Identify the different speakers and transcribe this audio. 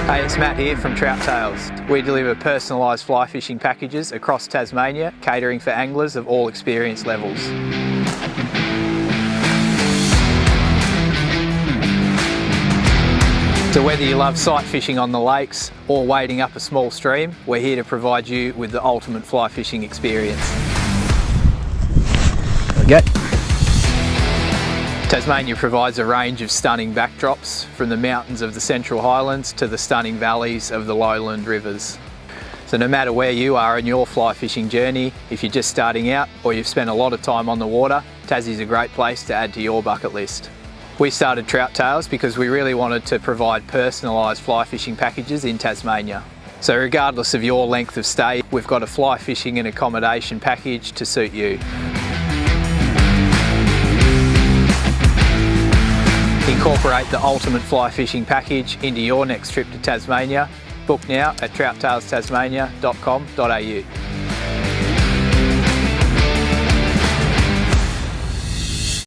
Speaker 1: Hey, it's Matt here from Trout Tales. We deliver personalised fly fishing packages across Tasmania, catering for anglers of all experience levels. So whether you love sight fishing on the lakes or wading up a small stream, we're here to provide you with the ultimate fly fishing experience. There we go. Tasmania provides a range of stunning backdrops, from the mountains of the Central Highlands to the stunning valleys of the lowland rivers. So no matter where you are in your fly fishing journey, if you're just starting out or you've spent a lot of time on the water, Tassie's a great place to add to your bucket list. We started Trout Tales because we really wanted to provide personalised fly fishing packages in Tasmania. So regardless of your length of stay, we've got a fly fishing and accommodation package to suit you. Incorporate the ultimate fly fishing package into your next trip to Tasmania. Book now at trouttailstasmania.com.au.